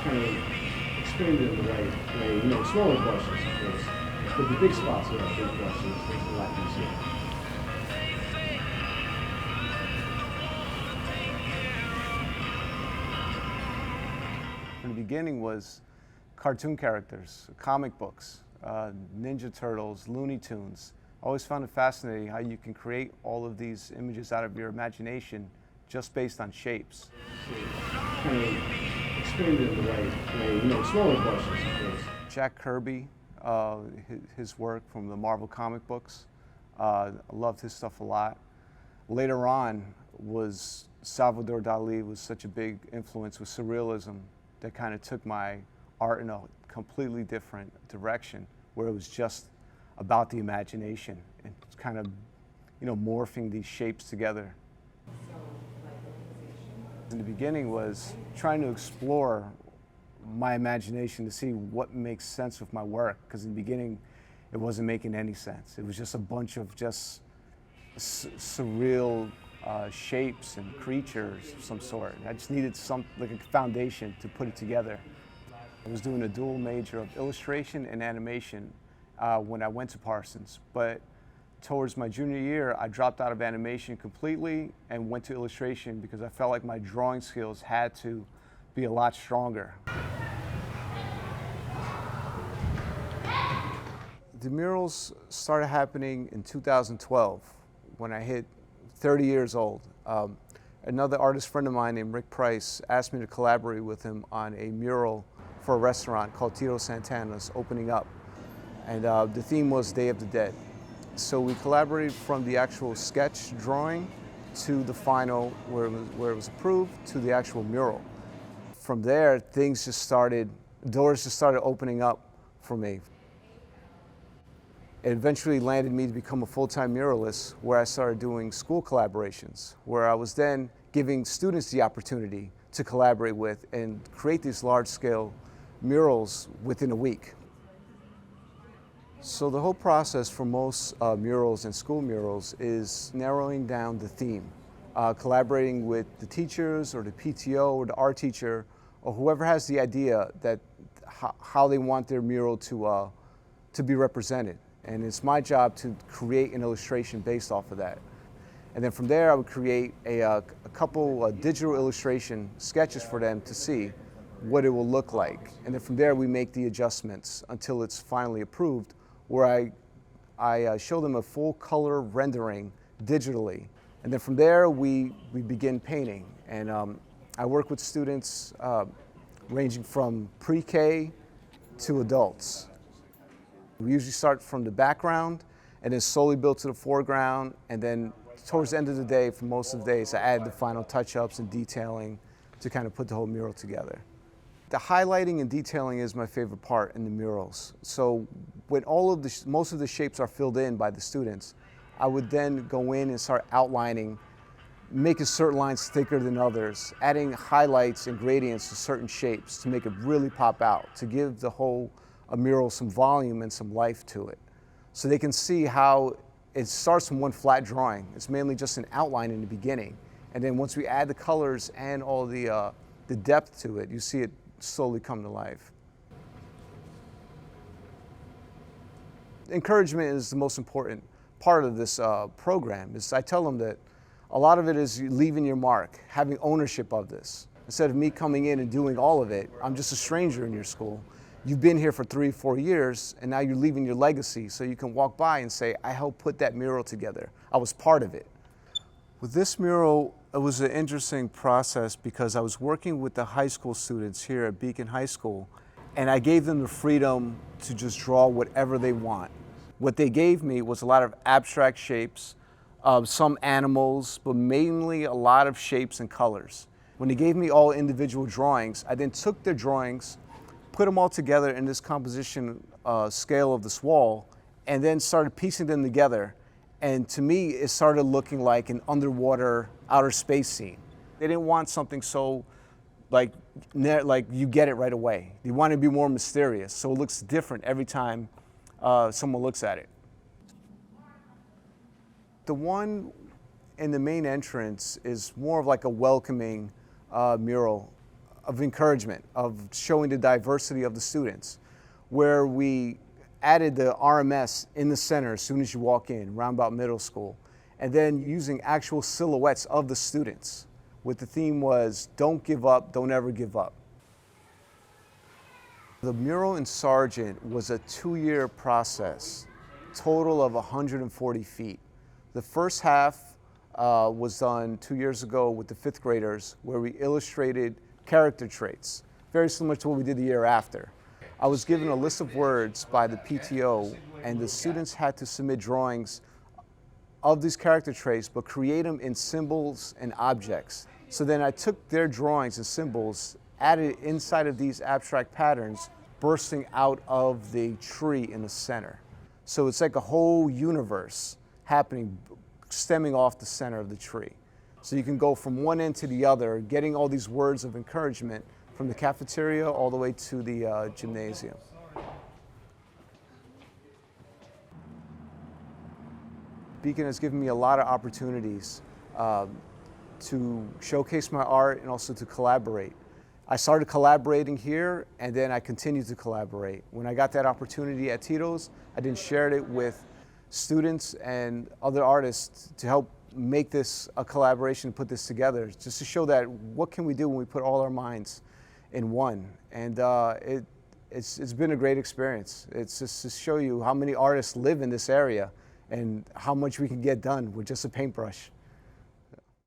kind of expanded in the way, smaller brushes, of course. But the big spots are big brushes. It's a lot easier. In the beginning was cartoon characters, comic books, Ninja Turtles, Looney Tunes. I always found it fascinating how you can create all of these images out of your imagination just based on shapes. Kind of expanded in the way, smaller brushes, of course. Jack Kirby, his work from the Marvel comic books, I loved his stuff a lot. Later on was Salvador Dali was such a big influence with surrealism that kind of took my art in a completely different direction, where it was just about the imagination and kind of, morphing these shapes together. In the beginning was trying to explore my imagination to see what makes sense with my work, because in the beginning it wasn't making any sense. It was just a bunch of just surreal shapes and creatures of some sort. I just needed like a foundation to put it together. I was doing a dual major of illustration and animation when I went to Parsons, but towards my junior year, I dropped out of animation completely and went to illustration because I felt like my drawing skills had to be a lot stronger. The murals started happening in 2012 when I hit 30 years old. Another artist friend of mine named Rick Price asked me to collaborate with him on a mural for a restaurant called Tito Santana's opening up. And the theme was Day of the Dead. So we collaborated from the actual sketch drawing to the final, where it was approved, to the actual mural. From there, doors just started opening up for me. It eventually landed me to become a full-time muralist, where I started doing school collaborations, where I was then giving students the opportunity to collaborate with and create these large-scale murals within a week. So the whole process for most murals and school murals is narrowing down the theme, collaborating with the teachers or the PTO or the art teacher or whoever has the idea that how they want their mural to be represented. And it's my job to create an illustration based off of that. And then from there I would create a couple digital illustration sketches for them to see what it will look like. And then from there we make the adjustments until it's finally approved, where I show them a full color rendering digitally. And then from there, we begin painting. And I work with students ranging from pre-K to adults. We usually start from the background and then slowly build to the foreground. And then towards the end of the day, for most of the days, I add the final touch-ups and detailing to kind of put the whole mural together. The highlighting and detailing is my favorite part in the murals. So when most of the shapes are filled in by the students, I would then go in and start outlining, making certain lines thicker than others, adding highlights and gradients to certain shapes to make it really pop out, to give the whole mural some volume and some life to it. So they can see how it starts from one flat drawing. It's mainly just an outline in the beginning. And then once we add the colors and all the depth to it, you see it slowly come to life. Encouragement is the most important part of this program. I tell them that a lot of it is leaving your mark, having ownership of this. Instead of me coming in and doing all of it, I'm just a stranger in your school. You've been here for 3 or 4 years, and now you're leaving your legacy, so you can walk by and say, I helped put that mural together. I was part of it. With this mural, it was an interesting process because I was working with the high school students here at Beacon High School, and I gave them the freedom to just draw whatever they want. What they gave me was a lot of abstract shapes, some animals, but mainly a lot of shapes and colors. When they gave me all individual drawings, I then took their drawings, put them all together in this composition scale of this wall, and then started piecing them together. And to me, it started looking like an underwater outer space scene. They didn't want something so like you get it right away. They wanted to be more mysterious, so it looks different every time someone looks at it. The one in the main entrance is more of like a welcoming mural. of encouragement, of showing the diversity of the students, where we added the RMS in the center as soon as you walk in, Roundabout Middle School, and then using actual silhouettes of the students, with the theme was, don't give up, don't ever give up. The mural in Sargent was a 2-year process, total of 140 feet. The first half was done 2 years ago with the 5th graders, where we illustrated character traits, very similar to what we did the year after. I was given a list of words by the PTO, and the students had to submit drawings of these character traits, but create them in symbols and objects. So then I took their drawings and symbols, added inside of these abstract patterns, bursting out of the tree in the center. So it's like a whole universe happening, stemming off the center of the tree. So you can go from one end to the other, getting all these words of encouragement from the cafeteria all the way to the gymnasium. Beacon has given me a lot of opportunities to showcase my art and also to collaborate. I started collaborating here, and then I continued to collaborate. When I got that opportunity at Tito's, I then shared it with students and other artists to help make this a collaboration, put this together, just to show that what can we do when we put all our minds in one. And it's been a great experience. It's just to show you how many artists live in this area and how much we can get done with just a paintbrush.